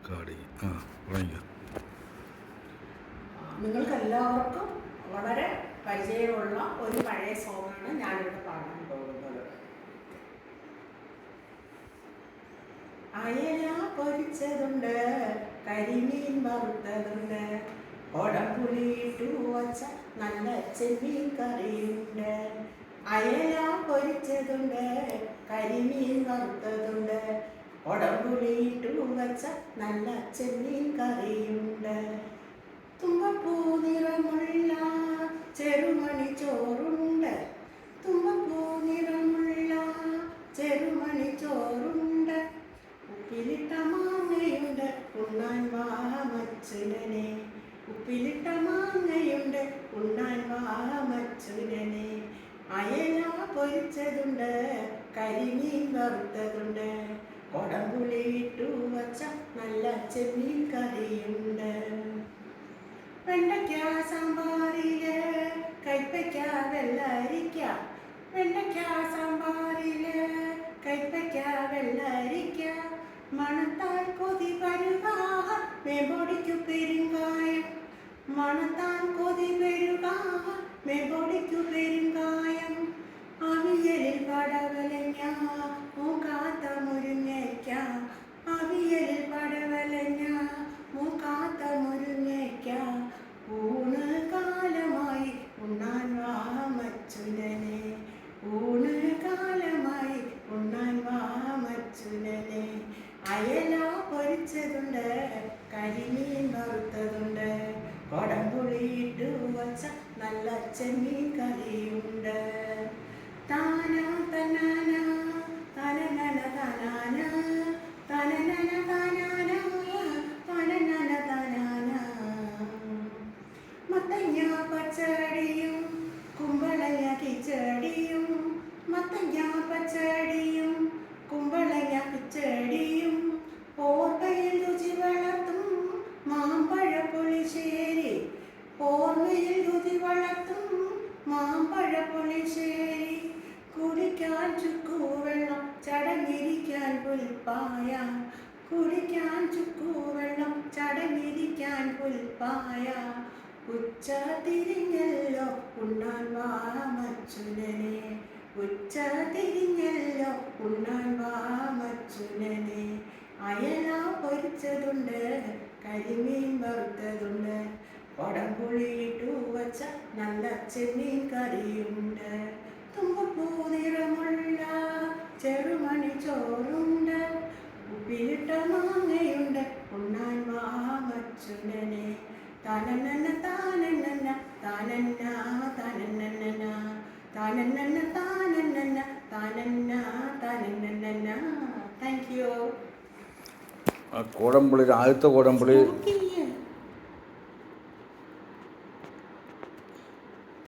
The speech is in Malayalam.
കാടി ആ തുടങ്ങിയ നിങ്ങൾക്ക് എല്ലാവർക്കും വളരെ പരിചയമുള്ള ഒരു പഴയ സോങ്ങാണ് ഞാനിവിടെ പാടാൻ പോകുന്നത്. അയല പൊരിച്ചതുണ്ട്, കരിമീൻ വറുത്തതുണ്ട്, കൊടംപുളിയിട്ടു വച്ച നല്ല ചെമ്മീൻ കറിയുണ്ട്. അയല പൊരിച്ചതുണ്ട്, കരിമീൻ വറുത്തതുണ്ട്, കൊടംപുളിയിട്ടു വച്ച നല്ല ചെമ്മീൻ കറിയുണ്ട്. തുമ്പപ്പൂ നിറമുള്ള ചെറുമണി ചോറുണ്ട്, തുമ്പപ്പൂ നിറമുള്ള ചെറുമണി ചോറുണ്ട്, ഉപ്പിലിട്ട മാങ്ങയുണ്ട് ഉണ്ണാൻ വാ മച്ചുനനെ, ഉപ്പിലിട്ട മാങ്ങയുണ്ട് ഉണ്ണാൻ വാ മച്ചുനനെ. അയല പൊരിച്ചതുണ്ട്, കരിമീൻ വറുത്തതുണ്ട്, കൊടംപുളിയിട്ടു വച്ച നല്ല ചെമ്മീൻ കറിയുണ്ട്. വെണ്ടയ്ക്ക സാമ്പാറില് കൈപ്പയ്ക്ക വെള്ളരിക്ക, വെണ്ടയ്ക്ക സാമ്പാറില് കൈപ്പയ്ക്ക വെള്ളരിക്ക, മണത്താൽ കൊതി വരുക മേമ്പൊടിക്കു പെരുങ്കായം, മണത്താൽ കൊതി വരുക മേമ്പൊടിക്കു പെരുങ്കായം. അവിയലിൽ പടവലങ്ങ മൂക്കാത്ത മുരിങ്ങയ്ക്ക, അവിയലിൽ പടവലങ്ങ മൂക്കാത്ത മുരിങ്ങയ്ക്ക, ഊണ് കാലമായി ഉണ്ണാൻ വാ മച്ചുനനെ, ഊണ് കാലമായി ഉണ്ണാൻ വാ മച്ചുനനെ. അയല പൊരിച്ചതുണ്ട്, കരിമീൻ വറുത്തതുണ്ട്, കൊടംപുളിയിട്ടു വച്ച നല്ല ചെമ്മീൻ കറിയുണ്ട്. താന തനാന തനനന തനാന തനനന തനാന തനനന തനാന. മത്തങ്ങ പച്ചടിയും കുമ്പളങ്ങ കിച്ചടിയും, മത്തങ്ങ പച്ചടിയും കുമ്പളങ്ങ കിച്ചടിയും, ഓർമ്മയിൽ രുചി വളർത്തും മാമ്പഴ പുളിശ്ശേരി, ഓർമ്മയിൽ രുചി വളർത്തും മാമ്പഴ പുളിശ്ശേരി, കുടിക്കാൻ ചുക്കുവെള്ളം ചടങ്ങിരിക്കാൻ പുൽപ്പായ, കുടിക്കാൻ ചുക്കുവെള്ളം ചടങ്ങിരിക്കാൻ പുൽപ്പായ, ഉച്ച തിരിഞ്ഞല്ലോ ഉണ്ണാൻ വാ മച്ചുനനെ, ഉച്ച തിരിഞ്ഞല്ലോ ഉണ്ണാൻ വാ മച്ചുനനെ. അയല പൊരിച്ചതുണ്ട്, കരിമീൻ വറുത്തതുണ്ട്, കൊടംപുളിയിട്ടു വച്ച നല്ല ചെമ്മീൻ കറിയുണ്ട്. തുമ്പപ്പൂ നിറമുള്ള ചെറുമണി ചോറുണ്ട്, ഉപ്പിലിട്ട മാങ്ങയുണ്ട് ഉണ്ണാൻ വാ മച്ചുനനെ. താനന്നന താനന്നന താനന്ന താനന്നന താനന്നന താനന്നന താനന്ന താനന്നന. Thank you. കോടംപുളി ആദ്യത്തെ കോടംപുളി